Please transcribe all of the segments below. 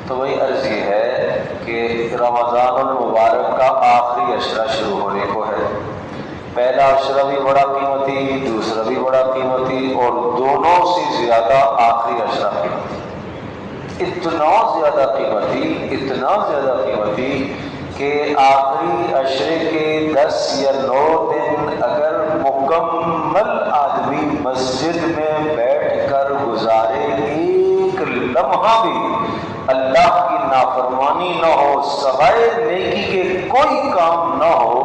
تو وہی عرض یہ ہے کہ رمضان المبارک کا آخری عشرہ شروع ہونے کو ہے۔ پہلا عشرہ بھی بڑا قیمتی، دوسرا بھی بڑا قیمتی، اور دونوں سے زیادہ آخری عشرہ قیمتی۔ اتنا زیادہ قیمتی کہ آخری عشرے کے 10 یا 9 دن اگر مکمل آدمی مسجد میں بیٹھ کر گزارے، ایک لمحہ بھی اللہ کی نافرمانی نہ ہو، سوائے نیکی کے کوئی کام نہ ہو،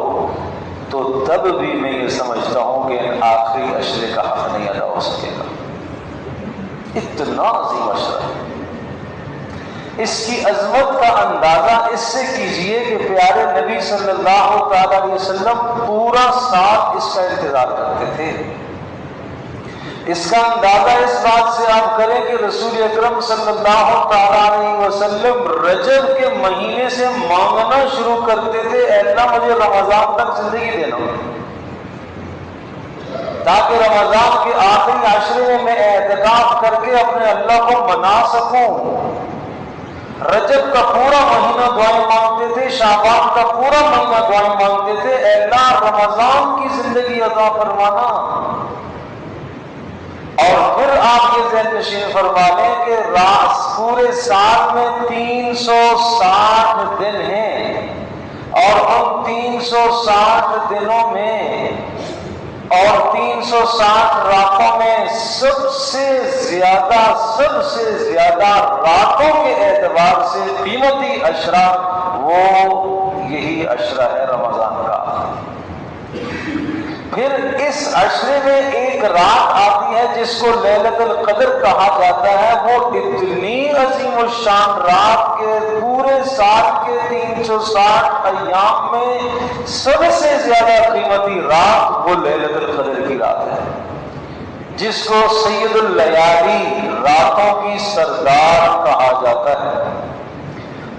تو تب بھی میں یہ سمجھتا ہوں کہ آخری عشرے کا حق نہیں ادا ہو سکے گا۔ اتنا عظیم عشرہ ہے۔ اس کی عظمت کا اندازہ اس سے کیجئے کہ پیارے نبی صلی اللہ تعالی علیہ وسلم پورا سال اس کا انتظار کرتے تھے۔ اس کا اندازہ اس بات سے آپ کریں کہ رسول اکرم صلی اللہ تعالی علیہ وسلم رجب کے مہینے سے مانگنا شروع کرتے تھے، اے اللہ مجھے رمضان تک زندگی دینا تاکہ رمضان کے آخری عشرے میں اعتکاف کر کے اپنے اللہ کو منا سکوں۔ رجب کا پورا مہینہ دعائیں مانگتے تھے، شعبان کا پورا مہینہ دعائیں مانگتے تھے، اے اللہ رمضان کی زندگی عطا فرمانا۔ اور پھر آپ یہ ذہن نشین فرما لیں کہ پورے سال میں 360 دن ہیں، اور ان 360 دنوں میں اور 360 راتوں میں سب سے زیادہ راتوں کے اعتبار سے قیمتی عشرہ وہ یہی عشرہ ہے رمضان کا۔ پھر اس عشرے میں ایک رات آتی ہے جس کو لیلۃ القدر کہا جاتا ہے، وہ اتنی عظیم الشان رات کے پورے سال کے 360 ایام میں سب سے زیادہ قیمتی رات وہ لیلۃ القدر کی رات ہے، جس کو سید اللیالی راتوں کی سردار کہا جاتا ہے۔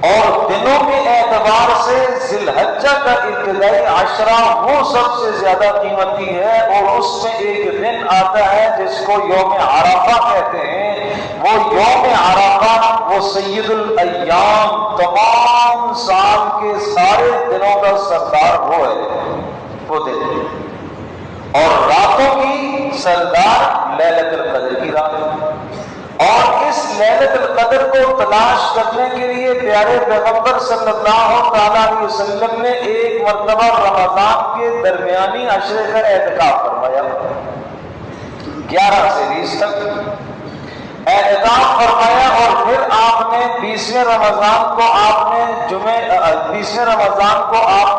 اور دنوں کے اعتبار سے ذی الحجہ کا ابتدائی عشرہ وہ سب سے زیادہ قیمتی ہے، اور اس میں ایک دن آتا ہے جس کو یوم عرفہ کہتے ہیں۔ وہ یوم عرفہ وہ سید الایام، تمام سال کے سارے دنوں کا سردار وہ ہے، وہ دن، اور راتوں کی سردار لیلۃ القدر کی رات۔ اور اس لیلۃ القدر کو تلاش کرنے کے لیے پیارے پیغمبر صلی اللہ تعالی علیہ وسلم نے ایک مرتبہ رمضان کے درمیانی عشرے کا اعتکاف فرمایا، 11 سے 20 تک اعتکاف فرمایا، اور پھر آپ نے 20ویں رمضان کو آپ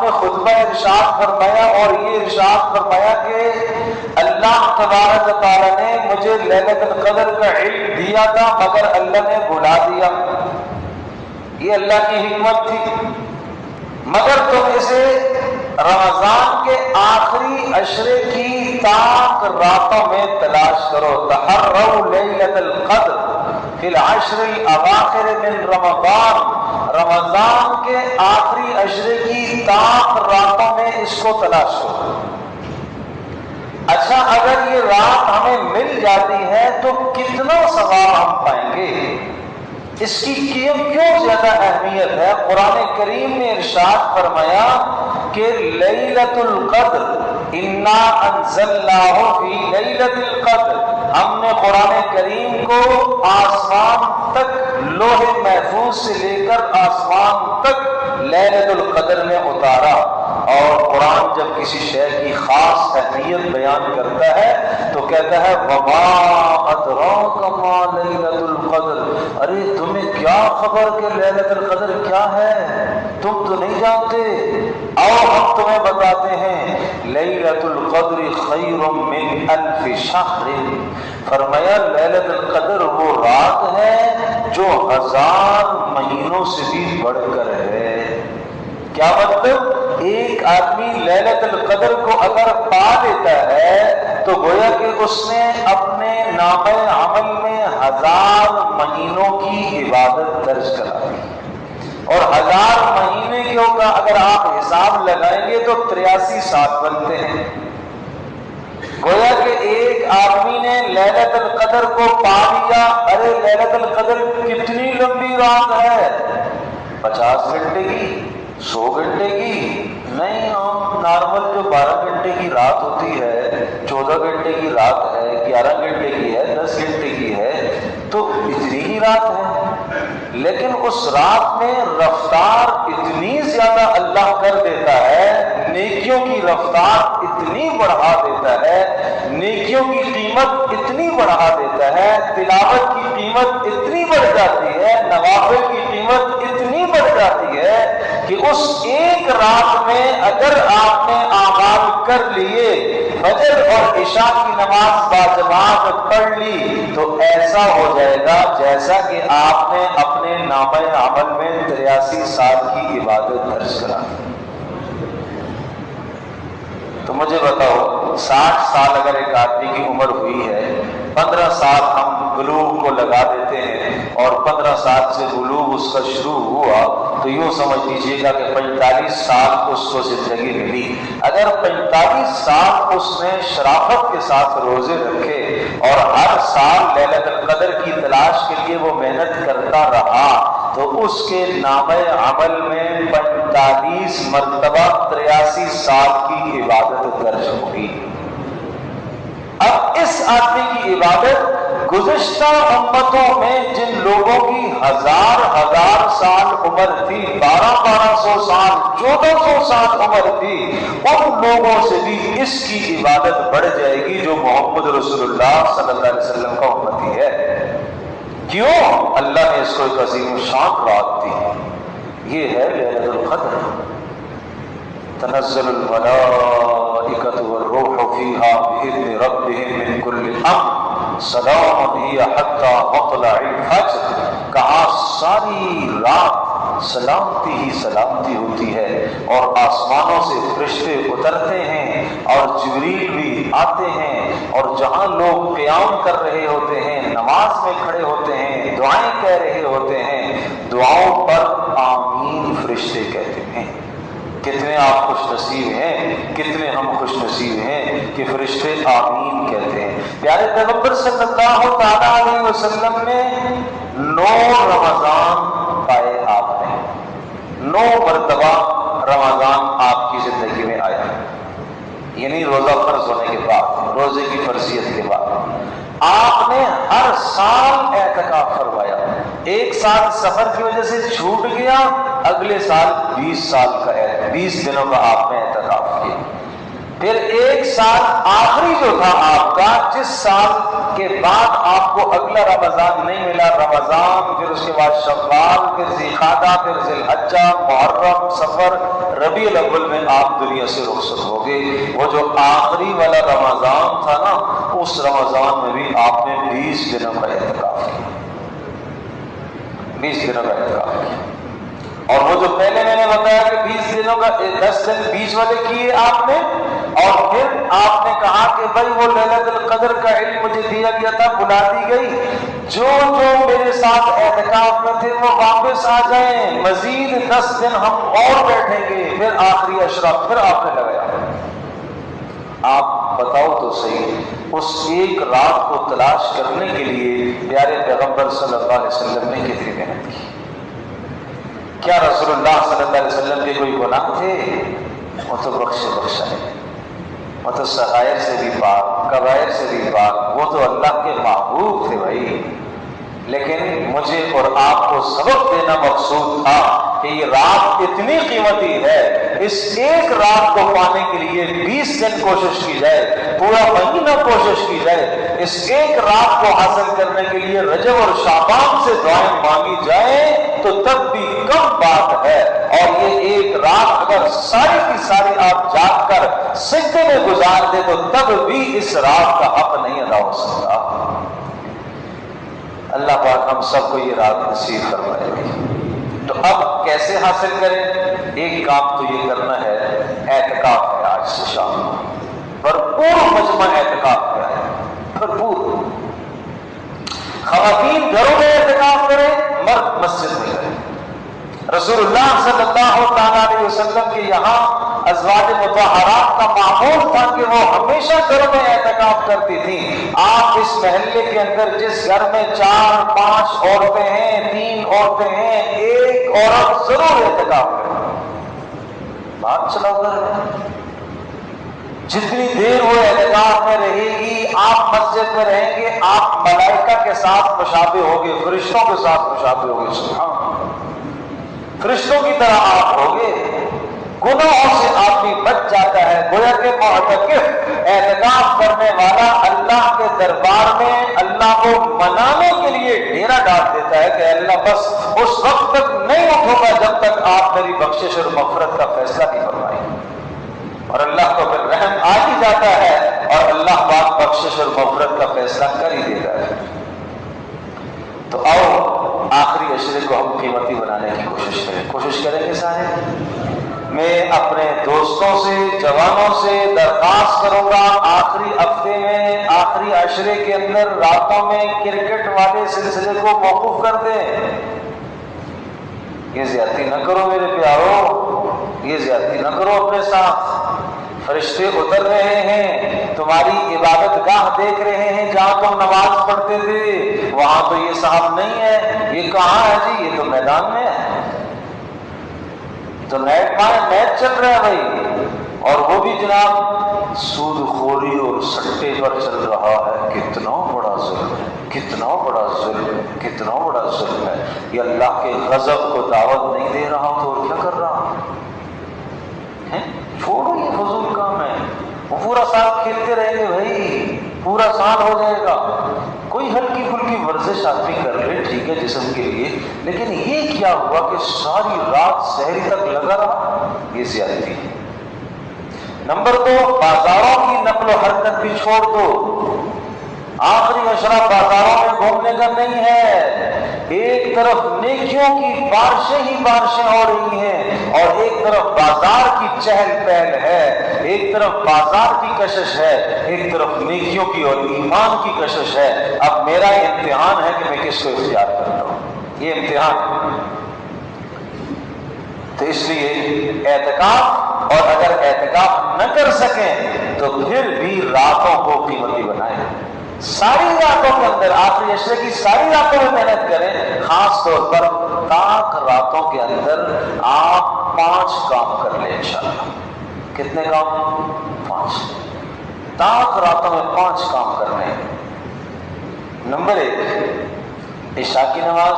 نے خطبہ ارشاد فرمایا، اور یہ ارشاد فرمایا کہ اللہ تبارک و تعالی نے مجھے لیلۃ القدر کا علم دیا تھا مگر اللہ نے بھلا دیا، یہ اللہ کی حکمت تھی، مگر تم اسے رمضان کے آخری عشرے کی تاک راتوں میں تلاش کرو۔ تحروا لیلۃ القدر فی العشر الاواخر من رمضان کے آخری عشرے کی تاک راتوں میں اس کو تلاش کرو۔ اچھا، اگر یہ رات ہمیں مل جاتی ہے تو کتنا ثواب ہم پائیں گے؟ اس کی کیوں زیادہ اہمیت ہے؟ قرآن کریم نے ارشاد فرمایا کہ لیلۃ القدر انا انزلناہ فی لیلۃ القدر، ہم نے قرآن کریم کو آسمان تک، لوح محفوظ سے لے کر آسمان تک لیلۃ القدر میں اتارا۔ اور قرآن جب کسی شے کی خاص اہمیت بیان کرتا ہے تو کہتا ہے وما ادراک ما لیلۃ القدر، ارے تمہیں کیا خبر کہ لیلۃ القدر کیا ہے، تم تو نہیں جانتے، آؤ ہم تمہیں بتاتے ہیں۔ لیلۃ القدر خیر من الف شہر، فرمایا لیلۃ القدر وہ رات ہے جو 1000 مہینوں سے بھی بڑھ کر ہے۔ کیا مطلب؟ ایک آدمی لیلۃ القدر کو اگر پا لیتا ہے تو گویا کہ اس نے اپنے نامہ عمل میں 1000 مہینوں کی عبادت درج کرا دی، اور 1000 مہینے کا اگر آپ حساب لگائیں گے تو 83 سال بنتے ہیں۔ گویا کہ ایک آدمی نے لیلۃ القدر کو پا لیا. ارے لیلۃ القدر کتنی لمبی رات ہے؟ 50 گھنٹے کی، 100 گھنٹے کی نہیں. ہم نارمل جو 12 گھنٹے کی رات ہوتی ہے، 14 گھنٹے کی رات ہے، 11 گھنٹے کی ہے، 10 گھنٹے کی ہے، تو اتنی ہی رات ہے. لیکن اس رات میں رفتار اتنی زیادہ اللہ کر دیتا ہے، نیکیوں کی رفتار اتنی بڑھا دیتا ہے، نیکیوں کی قیمت اتنی بڑھا دیتا ہے، تلاوت کی قیمت اتنی بڑھ جاتی ہے، نوافل کی قیمت اتنی بڑھ جاتی ہے کہ اس ایک رات میں اگر آپ نے اعمال کر لیے، فجر اور عشاء کی نماز باجماعت پڑھ لی، تو ایسا ہو جائے گا جیسا کہ آپ نے اپنے نامہ عمل میں 83 سال کی عبادت درج کرا. تو مجھے بتاؤ، 60 سال اگر ایک آدمی کی عمر ہوئی ہے، 15 سال ہم بلوغ کو لگا دیتے ہیں اور 15 سال سے بلوغ اس کا شروع ہوا، تو یوں سمجھ لیجیے گا کہ 45 سال اس کو زندگی ملی. اگر 45 سال اس نے شرافت کے ساتھ روزے رکھے اور ہر سال لیلۃ القدر کی تلاش کے لیے وہ محنت کرتا رہا، تو اس کے نامہ عمل میں 45 مرتبہ 83 سال کی عبادت درج ہوگی. اب اس آدمی کی عبادت گزشتہ امتوں میں جن لوگوں کی 1000 سال عمر تھی، 1200 سال، 1400 سال عمر تھی، ان لوگوں سے بھی اس کی عبادت بڑھ جائے گی جو محمد رسول اللہ صلی اللہ علیہ وسلم کا امتی ہے. کیوں؟ اللہ نے اس کو ایک عظیم شان رات دی. یہ ہے لیلۃ القدر. تنزل الملائکۃ والروح فیہا بإذن ربہم من کل امر سلام ہی حتی مطلع الفجر. کہا ساری رات سلامتی ہی سلامتی ہوتی ہے، اور آسمانوں سے فرشتے اترتے ہیں اور جبریل بھی آتے ہیں، اور جہاں لوگ قیام کر رہے ہوتے ہیں، نماز میں کھڑے ہوتے ہیں، دعائیں کہہ رہے ہوتے ہیں، دعاؤں پر آمین فرشتے کہتے ہیں. کتنے آپ خوش نصیب ہیں، کتنے ہم خوش نصیب ہیں کہ فرشتے آمین کہتے ہیں. پیارے پیغمبر صلی اللہ تعالیٰ علیہ وسلم نے 9 رمضان پائے. آپ نے 9 مرتبہ رمضان آپ کی زندگی میں آیا، یعنی روزہ فرض ہونے کے بعد، روزے کی فرضیت کے بعد آپ نے ہر سال اعتکاف فرمایا. ایک سال سفر کی وجہ سے چھوٹ گیا، اگلے سال 20 سال کا 20 دنوں کا آپ نے اعتکاف کیا. پھر ایک سال آخری جو تھا آپ کا، جس سال کے بعد آپ کو اگلا رمضان نہیں ملا، رمضان، پھر اس کے بعد شوال، پھر ذوالقعدہ، پھر ذی الحجہ، محرم، سفر، ربیع الاول میں آپ دنیا سے رخصت ہو گئے. وہ جو آخری والا رمضان تھا نا، اس رمضان میں بھی آپ نے 20 دنوں کا اعتکاف کیا. 20 دنوں کا اعتکاف کیا. اور وہ جو پہلے میں نے بتایا کہ 20 دنوں کا 10 دن بیچ والے کیے آپ نے، اور پھر آپ نے کہا کہ بھائی وہ لیلۃ القدر کا علم مجھے دیا گیا تھا، بلا دی گئی، جو میرے ساتھ اعتکاف میں تھے وہ واپس آ جائیں، مزید 10 دن ہم اور بیٹھیں گے. پھر آخری عشرہ پھر آپ نے لگایا. آپ بتاؤ تو صحیح، اس ایک رات کو تلاش کرنے کے لیے پیارے پیغمبر صلی اللہ علیہ وسلم نے کتنی محنت کی. کیا رسول اللہ صلی اللہ علیہ وسلم کے کوئی گناہ تھے؟ وہ تو بخشا ہے، وہ تو صغائر سے بھی پاک، کبائر سے بھی پاک، وہ تو اللہ کے محبوب تھے بھائی. لیکن مجھے اور آپ کو سبق دینا مقصود تھا کہ یہ رات اتنی قیمتی ہے، اس ایک رات کو پانے کے لیے 20 دن کوشش کی جائے، پورا مہینہ کوشش کی جائے، اس ایک رات کو حاصل کرنے کے لیے رجب اور شعبان سے دعائیں مانگی جائیں تو تب بھی کم بات ہے. اور یہ ایک رات اگر ساری کی ساری آپ جاگ کر سجدے میں گزار دے تو تب بھی اس رات کا حق نہیں ادا ہو سکتا. اللہ پاک ہم سب کو یہ رات نصیب فرمائے. تو اب کیسے حاصل کریں؟ ایک کام تو یہ کرنا ہے، اعتکاف ہے آج سے شام بھرپور مجمع اعتکاف ہے، بھرپور. خواتین گھروں میں اعتکاف کریں، مرد مسجد میں کریں. رسول اللہ صلی اللہ تعالیٰ علیہ وسلم کے یہاں ازواج مطہرات کا معمول تھا کہ وہ ہمیشہ گھر میں اعتکاف کرتی تھی۔ آپ اس محلے کے اندر جس گھر میں 4-5 عورتیں ہیں، 3 عورتیں ہیں، ایک عورت ضرور اعتکاف کرے۔ بات چلاؤ گھر میں جتنی دیر وہ اعتکاف میں رہے گی، آپ مسجد میں رہیں گے، آپ ملائکہ کے ساتھ مشابہ ہوگے، فرشتوں کے ساتھ مشابہ ہوگے۔ سبحان اللہ، فرشتوں کی طرح آپ ہوگے۔ گناہوں سے آدمی بچ جاتا ہے۔ گویا کہ معتکف اعتکاف کرنے والا اللہ کے دربار میں اللہ کو منانے کے لیے ڈیرا ڈال دیتا ہے کہ اللہ بس اس وقت تک نہیں اٹھوں گا جب تک آپ میری بخشش اور مغفرت کا فیصلہ نہیں فرمائیں۔ اور اللہ کو پھر رحم آ ہی جاتا ہے اور اللہ پاک بخشش اور مغفرت کا فیصلہ کر ہی دیتا ہے۔ تو آؤ آخری عشرے کو ہم قیمتی بنانے کی کوشش کریں گے سارے۔ میں اپنے دوستوں سے، جوانوں سے درخواست کروں گا آخری ہفتے میں، آخری عشرے کے اندر راتوں میں کرکٹ والے سلسلے کو موقوف کر دیں۔ یہ زیادتی نہ کرو میرے پیارو، یہ زیادتی نہ کرو اپنے ساتھ۔ فرشتے اتر رہے ہیں، تمہاری عبادت گاہ دیکھ رہے ہیں جہاں تم نماز پڑھتے تھے، وہاں تو یہ صاحب نہیں ہے، یہ کہاں ہے جی؟ یہ تو میدان میں ہے، تو میچ چل رہا ہے بھائی، اور وہ بھی جناب سود خوری اور سٹے پر چل رہا ہے۔ کتنا بڑا ظلم ہے، کتنا بڑا ظلم ہے، کتنا بڑا ظلم ہے۔ یہ اللہ کے غضب کو دعوت نہیں دے رہا تو اور کیا کر رہا ہے؟ چھوڑو، یہ فضول کام ہے۔ وہ پورا سال کھیلتے رہیں گے بھائی، پورا سال ہو جائے گا۔ کوئی ہلکی پھلکی ورزش آدمی کر لے، ٹھیک ہے جسم کے لیے، لیکن یہ کیا ہوا کہ ساری رات سحری تک لگا رہا؟ یہ زیادتی ہے۔ نمبر 2، بازاروں کی نقل و حرکت بھی چھوڑ دو۔ آخری عشرہ بازاروں میں گھومنے کا نہیں ہے۔ ایک طرف نیکیوں کی بارشیں ہی بارشیں ہو رہی ہیں اور ایک طرف بازار کی چہل پہل ہے، ایک طرف بازار کی کشش ہے، ایک طرف نیکیوں کی اور ایمان کی کشش ہے۔ اب میرا امتحان ہے کہ میں کس کو اختیار کرتا ہوں، یہ امتحان ہے۔ تو اس لیے اعتکاف، اور اگر اعتکاف نہ کر سکیں تو پھر بھی راتوں کو قیمتی بنائیں۔ ساری راتوں کے اندر، آخری عشرے کی ساری راتوں میں محنت کریں۔ خاص طور پر تاک راتوں کے اندر آپ 5 کام کر لیں انشاءاللہ۔ کتنے کام؟ 5۔ تاک راتوں میں 5 کام کرنے ہیں۔ نمبر 1، عشاء کی نماز،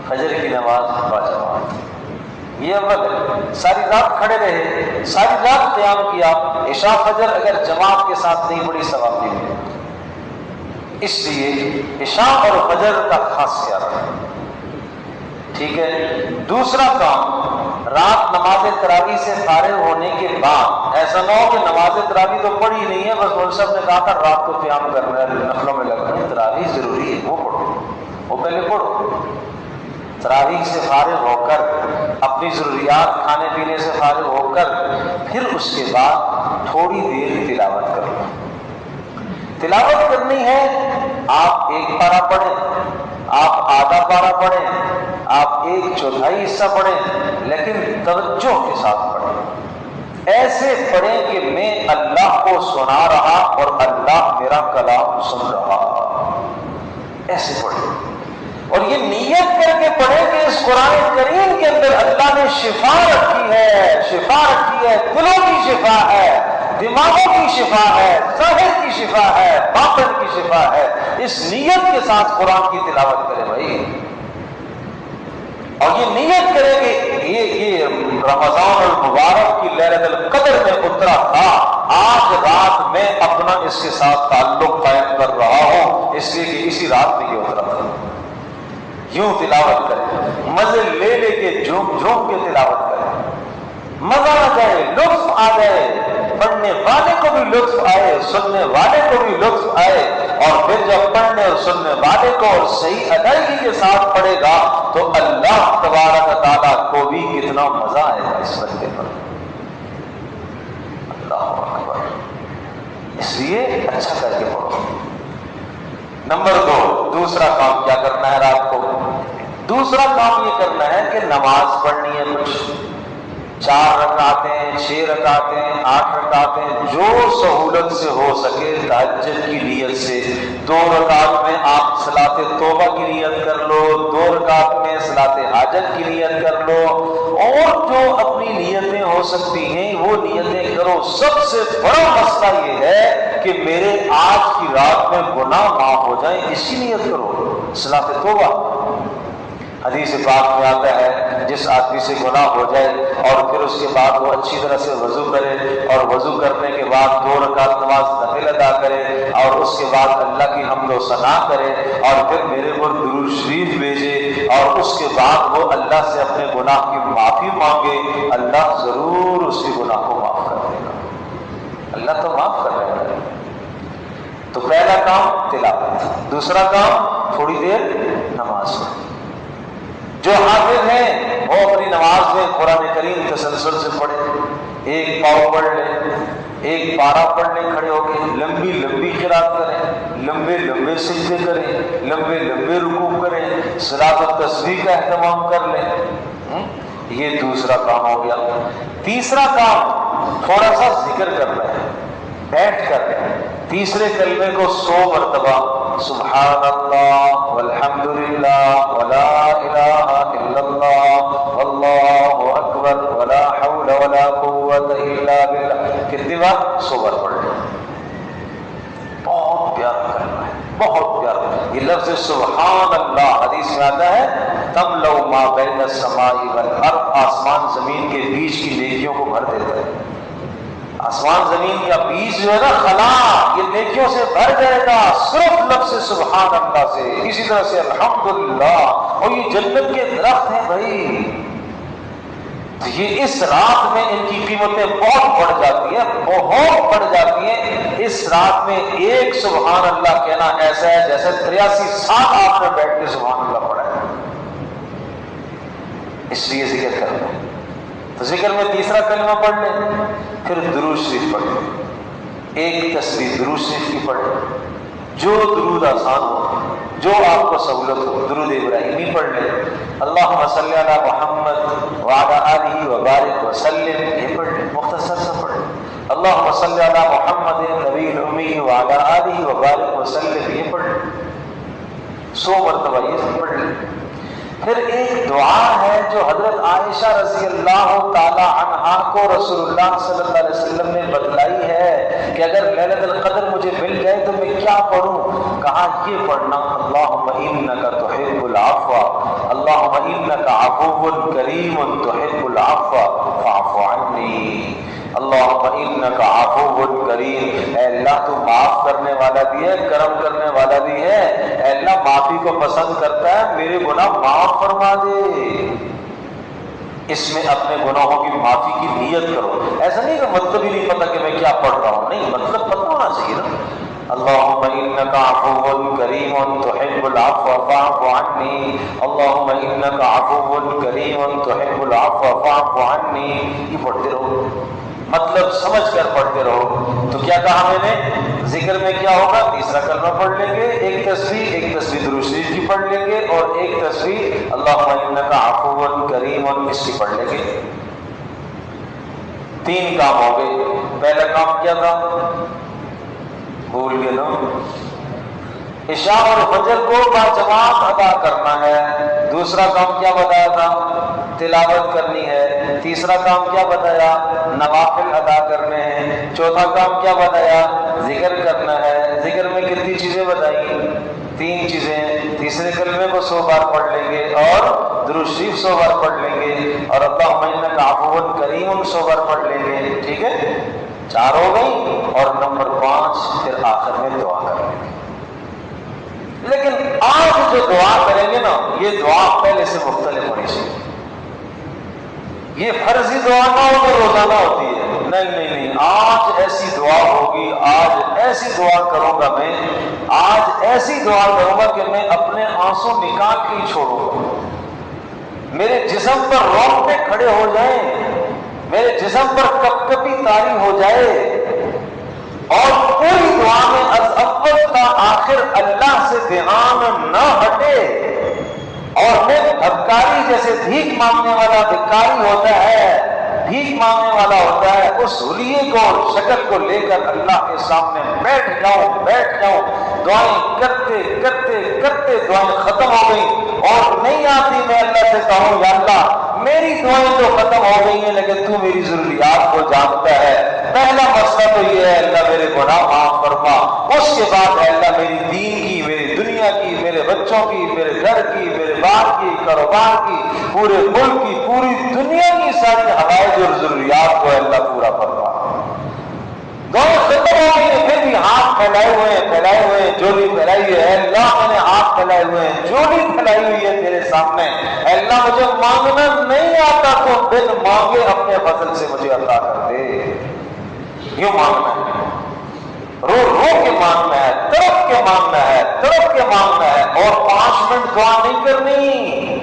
فجر کی نماز باجماعت، یہ اول ہے۔ ساری رات کھڑے رہے، ساری رات قیام کیا، عشاء فجر اگر جماعت کے ساتھ نہیں پڑھی ثواب نہیں ملے، اس لیے عشاء اور فجر کا خاص خیال رکھیں، ٹھیک ہے۔ دوسرا کام، رات نماز تراویح سے فارغ ہونے کے بعد ایسا نہ ہو کہ نماز تراویح تو پڑھی نہیں ہے، بس مولوی صاحب نے کہا تھا رات کو قیام کرنا ہے، نفلوں میں لگنا ہے، تراویح ضروری ہے، وہ پڑھو، وہ پہلے پڑھو۔ تراویح سے فارغ ہو کر، اپنی ضروریات کھانے پینے سے فارغ ہو کر، پھر اس کے بعد تھوڑی دیر تلاوت کرو۔ تلاوت کرنی ہے، آپ 1 پارہ پڑھیں، آپ آدھا پارہ پڑھیں، آپ 1/4 حصہ پڑھیں، لیکن توجہ کے ساتھ پڑھیں۔ ایسے پڑھیں کہ میں اللہ کو سنا رہا اور اللہ میرا کلام سن رہا، ایسے پڑھیں۔ اور یہ نیت کر کے پڑھیں کہ اس قرآن کریم کے اندر اللہ نے شفا رکھی ہے، شفا رکھی ہے، دلوں کی شفا ہے، دماغوں کی شفا ہے، ظاہر کی شفا ہے، باطن کی شفا ہے۔ اس نیت کے ساتھ قرآن کی تلاوت کرے بھائی، اور یہ نیت کرے کہ یہ رمضان المبارک کی لیلۃ القدر میں اترا تھا، آج رات میں اپنا اس کے ساتھ تعلق قائم کر رہا ہوں، اس لیے کہ اسی رات میں یہ اترا تھا۔ یوں تلاوت کرے، مزے لے لے کے جھوم جھوم کے تلاوت کرے، مزہ آ جائے، لطف آ جائے، پڑھنے والے کو بھی لطف آئے، سننے والے کو بھی لطف آئے، اور پھر جب پڑھنے اور سننے والے کو اور صحیح ادائیگی کے ساتھ پڑھے گا تو اللہ تبارک تعالیٰ کو بھی کتنا مزہ آئے گا اس بندے پر۔ اللہ اکبر۔ اس لیے اچھا کر کے پڑھو۔ نمبر 2، دوسرا کام کیا کرنا ہے رات کو؟ دوسرا کام یہ کرنا ہے کہ نماز پڑھنی ہے، کچھ 4 رکعتیں، 6 رکعتیں، 8 رکعتیں، جو سہولت سے ہو سکے تہجد کی نیت سے۔ 2 رکعت میں آپ صلاۃ توبہ کی نیت کر لو، 2 رکعت میں صلاۃ حاجت کی نیت کر لو، اور جو اپنی نیتیں ہو سکتی ہیں وہ نیتیں کرو۔ سب سے بڑا مسئلہ یہ ہے کہ میرے آج کی رات میں گناہ معاف ہو جائیں، اس کی نیت کرو، صلاۃ توبہ۔ حدیث پاک میں آتا ہے جس آدمی سے گناہ ہو جائے اور پھر اس کے بعد وہ اچھی طرح سے وضو کرے، اور وضو کرنے کے بعد 2 رکعت نماز نفل ادا کرے، اور اس کے بعد اللہ کی حمد و ثنا کرے، اور پھر میرے کو درود شریف بھیجے، اور اس کے بعد وہ اللہ سے اپنے گناہ کی معافی مانگے، اللہ ضرور اس کے گناہ کو معاف کر دے گا۔ اللہ تو معاف کر رہے گا۔ تو پہلا کام تلاوت، دوسرا کام تھوڑی دیر نماز پڑھیں۔ جو حافظ ہیں وہ اپنی نماز میں قرآن کریم تسلسل سے پڑھیں، 1 پاؤ پڑھ لیں، 1 پارہ پڑھنے کھڑے ہو کے لمبی لمبی قرات کریں، لمبے لمبے سجدے کریں، لمبے لمبے رکوع کریں، صلاۃ و تسبیح کا اہتمام کر لیں۔ یہ دوسرا کام ہو گیا۔ تیسرا کام تھوڑا سا ذکر کرنا ہے، بیٹھ کر تیسرے کلمے کو 100 مرتبہ سبحان اللہ والحمد للہ ولا الہ الا اللہ واللہ اکبر ولا حول ولا قوت الا باللہ، کتنی بار؟ 100 بار پڑھ لیں۔ بہت پیارا کلمہ ہے، بہت پیارا۔ یہ لفظ سبحان اللہ حدیث میں آتا ہے تملؤ ما بین السماء والارض، آسمان زمین کے بیچ کی نیکیوں کو بھر دیتا ہے۔ آسمان زمین کا بیچ جو ہے نا، خلا، یہ نیکیوں سے بھر جائے گا صرف لفظ سبحان اللہ سے۔ اسی طرح سے الحمدللہ، اور یہ جنت کے درخت ہیں بھائی، تو یہ اس رات میں ان کی قیمتیں بہت بڑھ جاتی ہیں، بہت بڑھ جاتی ہیں۔ اس رات میں 1 سبحان اللہ کہنا ایسا ہے جیسے 83 سال آپ نے بیٹھ کے سبحان اللہ پڑھا ہے۔ اس لیے ذکر کرنا ہے۔ تو ذکر میں تیسرا کلمہ پڑھ لیں، پھر درود شریف پڑھ لیں، 1 تسبیح درود شریف کی پڑھ لیں، جو درود آسان ہو، جو آپ کو سہولت ہو۔ درود ابراہیمی پڑھ لیں، اللہم صلی علی محمد وعلی آلہ وبارک وسلم، یہ پڑھ لیں، مختصر سا پڑھ لیں۔ اللہم صلی علی محمد نبی الامی وعلی آلہ وبارک وسلم، یہ پڑھ لیں، 100 مرتبہ یہ پڑھ لیں۔ پھر ایک دعا ہے جو حضرت عائشہ رضی اللہ تعالی عنہا کو رسول اللہ صلی اللہ علیہ وسلم نے بتلائی ہے کہ اگر لیلۃ القدر مجھے مل جائے تو میں کیا پڑھوں؟ کہا یہ پڑھنا، اللہم انک تحب العفو، اللہم انک عفو کریم تحب العفو فاعف عنی، اللہم انک عفو کریم، اے اللہ تو معاف کرنے والا بھی ہے، کرم کرنے والا بھی ہے، اے اللہ معافی کو پسند کرتا ہے، میرے گناہ معاف فرما دے۔ اس میں اپنے گناہوں کی معافی کی نیت کرو۔ ایسا نہیں کہ مطلب ہی نہیں پتا کہ میں کیا پڑھ رہا ہوں، نہیں، مطلب پتہ ہونا چاہیے نا۔ اللہم انک عفو کریم تحب العفو فاعف عنی، اللہم انک عفو کریم تحب العفو فاعف عنی، یہ پڑھتے رہو، مطلب سمجھ کر پڑھتے رہو۔ تو کیا کہا میں نے؟ ذکر میں کیا ہوگا؟ تیسرا کلمہ پڑھ لیں گے، 1 تسبیح درود شریف کی پڑھ لیں گے، اور 1 تسبیح اللہم انک عفو کریم اس کی پڑھ لیں گے۔ 3 کام ہو گئے۔ پہلا کام کیا تھا؟ بھول گئے نا؟ عشاء اور فجر کو باجماعت ادا کرنا ہے۔ دوسرا کام کیا بتایا تھا؟ تلاوت کرنی ہے۔ تیسرا کام کیا بتایا؟ نوافل ادا کرنے ہیں۔ چوتھا کام کیا بتایا؟ ذکر کرنا ہے۔ ذکر میں کتنی چیزیں بتائی؟ 3 چیزیں۔ تیسرے کلمے کو 100 بار پڑھ لیں گے، اور درود شریف 100 بار پڑھ لیں گے، اور اللہم انک عفو کریم 100 بار پڑھ لیں گے۔ ٹھیک ہے، 4 ہو گئی، اور نمبر 5 پھر آخر میں دعا کر لیں گے۔ لیکن آج جو دعا کریں گے نا، یہ دعا پہلے سے مختلف ہونی چاہیے۔ یہ فرضی دعا نہ ہو تو روزانہ ہوتی ہے، نہیں نہیں نہیں، آج ایسی دعا ہوگی، آج ایسی دعا کروں گا میں، آج ایسی دعا کروں گا کہ میں اپنے آنسو نکال کے ہی چھوڑوں گا، میرے جسم پر رونگٹے کھڑے ہو جائیں، میرے جسم پر کپ کپی طاری ہو جائے، اور پوری دعا میں از اول تا آخر اللہ سے دھیان نہ ہٹے، اور پھر بھکاری جیسے بھیک مانگنے والا بھکاری ہوتا ہے، بھیک مانگنے والا ہوتا ہے، اس حلیے کو شکل کو لے کر اللہ کے سامنے بیٹھ جاؤں، دعائیں کرتے کرتے کرتے دعائیں ختم ہو گئی اور نہیں آتی، میں اللہ سے کہوں یا اللہ میری دعائیں تو ختم ہو گئی ہیں لیکن تو میری ضروریات کو جانتا ہے، پہلا مسئلہ تو یہ ہے اللہ میرے گناہ معاف فرما، اس کے بعد اللہ میری دین کی، میری دنیا کی، میرے بچوں کی، میرے گھر کی، میرے بار کی، کاروبار کی، پورے ملک کی، پوری دنیا کی ساری حوائج اور ضروریات کو اللہ پورا فرما۔ دعائیں ختم ہو گئی ہیں، پھر بھی ہاتھ پھیلائے ہوئے ہیں، جولی پھیلائی ہے، اللہ میں نے ہاتھ پھیلائے ہوئے ہیں، جولی پھیلائی ہوئی ہے تیرے سامنے، اللہ مجھے مانگنا نہیں آتا تو بن مانگے اپنے فضل سے مجھے عطا کر دے۔ یوں مانگنا ہے، رو رو کے مانگنا ہے، تڑپ کے مانگنا ہے، تڑپ کے مانگنا ہے، اور 5 منٹ دعا نہیں کرنی،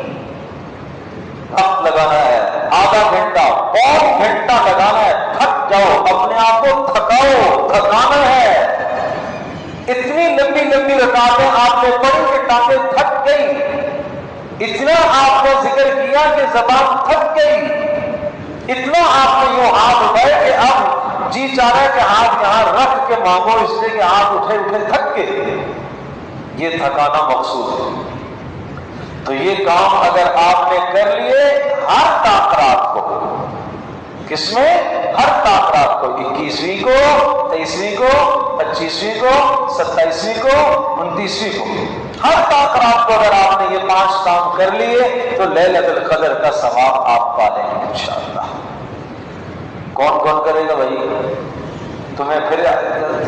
وقت لگانا ہے، آدھا گھنٹہ، پون گھنٹہ لگانا ہے، تھک جاؤ، اپنے آپ کو تھکاؤ، تھکانا ہے۔ اتنی لمبی لمبی رکعتیں آپ نے پڑھی کہ ٹانگیں تھک گئی، اتنا آپ نے ذکر کیا کہ زبان تھک گئی، اتنا آپ نے یوں ہاتھ اٹھائے کہ اب جی چاہ رہا ہے کہ ہاتھ یہاں رکھ کے مانگو، اس لیے کہ ہاتھ اٹھے اٹھے تھک گئے، یہ تھکانا مقصود ہے۔ تو یہ کام اگر آپ نے کر لیے ہر تاخرات کو، کس میں؟ ہر تاخرات کو، 21ویں کو، 23ویں کو، 25ویں کو، 27ویں کو، 29ویں کو، ہر تاخرات کو اگر آپ نے یہ 5 کام کر لیے تو لیلۃ القدر کا ثواب آپ پا لیں گے انشاءاللہ۔ کون کون کرے گا بھائی؟ تمہیں پھر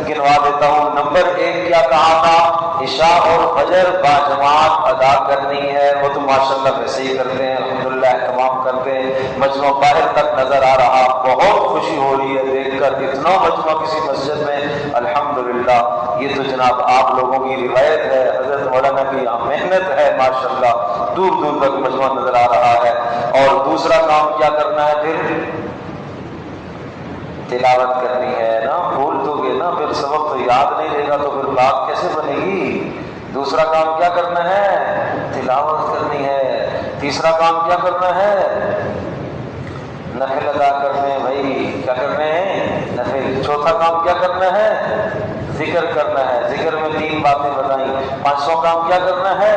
گنوا دیتا ہوں۔ نمبر 1 کیا کہا تھا؟ عشاء اور فجر باجماعت ادا کرنی ہے، وہ تو ماشاءاللہ ویسے ہی کرتے ہیں، الحمدللہ اہتمام کرتے ہیں، مجمع باہر تک نظر آ رہا، بہت خوشی ہو رہی ہے دیکھ کر، اتنا مجمع کسی مسجد میں، الحمدللہ۔ یہ تو جناب آپ لوگوں کی روایت ہے، حضرت مولانا کی محنت ہے ماشاءاللہ، دور دور تک مجمع نظر آ رہا ہے۔ اور دوسرا کام کیا کرنا ہے پھر؟ تلاوت کرنی ہے نا، بھول دو گے نا پھر سبق تو یاد نہیں رہے گا تو پھر بات کیسے بنے گی؟ دوسرا کام کیا کرنا ہے؟ تلاوت کرنی ہے۔ تیسرا کام کیا کرنا ہے؟ نفل ادا کرنے ہیں بھائی، کیا کرنے ہیں؟ نفل۔ چوتھا کام کیا کرنا ہے؟ ذکر کرنا ہے، ذکر میں 3 باتیں بتائیں۔ 5واں کام کیا کرنا ہے؟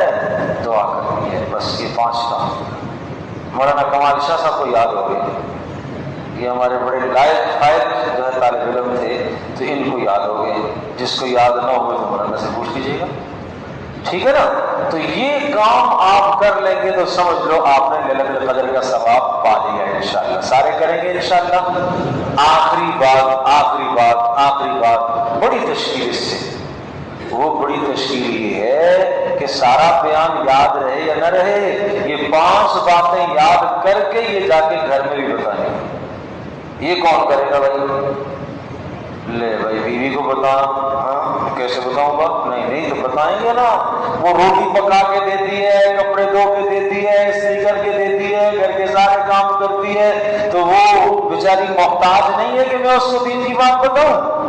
دعا کرنی ہے۔ بس یہ 5 کام مولانا کمال شاہ صاحب کو یاد ہو گئے، یہ ہمارے بڑے لائق فائد جو ہے طالب علم تھے، تو ان کو یاد ہو گئے، جس کو یاد نہ ہو تو مولانا سے پوچھ لیجیے گا، ٹھیک ہے نا؟ تو یہ کام آپ کر لیں گے تو سمجھ لو آپ نے لیلۃ القدر کا ثواب پا لیا انشاءاللہ۔ سارے کریں گے انشاءاللہ۔ آخری بات بڑی تشکیل اس سے، وہ بڑی تشکیل یہ ہے کہ سارا بیان یاد رہے یا نہ رہے، یہ 5 باتیں یاد کر کے یہ جا کے گھر میں بھی بتائیں گے۔ یہ کون کرے گا بھائی؟ لے بھائی بیوی کو بتا، ہاں کیسے بتاؤں گا؟ نہیں تو بتائیں گے نا۔ وہ روٹی پکا کے دیتی ہے، کپڑے دھو کے دیتی ہے، استری کر کے دیتی ہے، گھر کے سارے کام کرتی ہے، تو وہ بیچاری محتاج نہیں ہے کہ میں اس کو دین کی بات بتاؤں،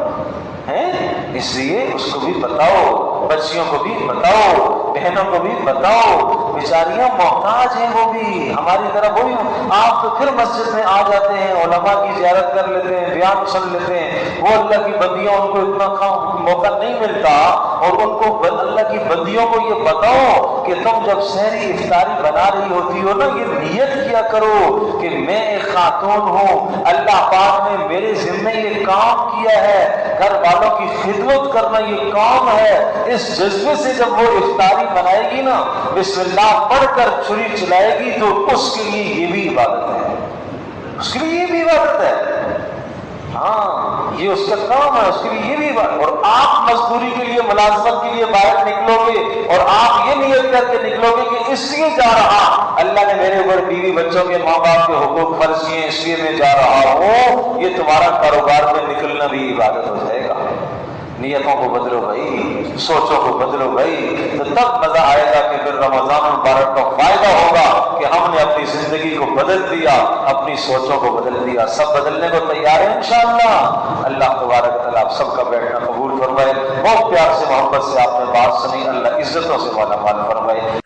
اس لیے اس کو بھی بتاؤ، بچیوں کو بھی بتاؤ، بہنوں کو بھی بتاؤ، بیچاریاں محتاج ہیں وہ بھی ہماری طرح، وہی آپ تو پھر مسجد میں آ جاتے ہیں، علماء کی زیارت کر لیتے ہیں، بیان سن لیتے ہیں، وہ اللہ کی بندیاں، ان کو اتنا موقع نہیں ملتا، اور ان کو اللہ کی بندیوں کو یہ بتاؤ کہ تم جب سحری افطاری بنا رہی ہوتی ہو نا، یہ نیت کیا کرو کہ میں ایک خاتون ہوں، اللہ پاک نے میرے ذمہ یہ کام کیا ہے، گھر والوں کی خدمت کرنا یہ کام ہے۔ اس جذبے سے جب وہ افطاری بنائے گی نا، بسم اللہ پڑھ کر چھری چلائے گی، تو اس کے لیے یہ بھی عبادت ہے، اس کے لیے یہ بھی عبادت ہے، ہاں یہ اس کا کام ہے، اس کے لیے یہ بھی بات۔ اور آپ مزدوری کے لیے، ملازمت کے لیے باہر نکلو گے اور آپ یہ نیت کر کے نکلو گے کہ اس لیے جا رہا، اللہ نے میرے اوپر بیوی بچوں کے ماں باپ کے حقوق فرض کیے، اس لیے میں جا رہا ہوں، یہ تمہارا کاروبار میں نکلنا بھی عبادت ہو جائے گا۔ نیتوں کو بدلو بھائی، سوچوں کو بدلو بھائی، تو تب مزہ آئے گا کہ پھر رمضان المبارک کا فائدہ ہوگا کہ ہم نے اپنی زندگی کو بدل دیا، اپنی سوچوں کو بدل دیا۔ سب بدلنے کو تیار ہے انشاءاللہ۔ اللہ تبارک تعالیٰ آپ سب کا بیٹھنا قبول فرمائے۔ بہت پیار سے محبت سے آپ نے بات سنی، اللہ عزتوں سے مالا مال فرمائے۔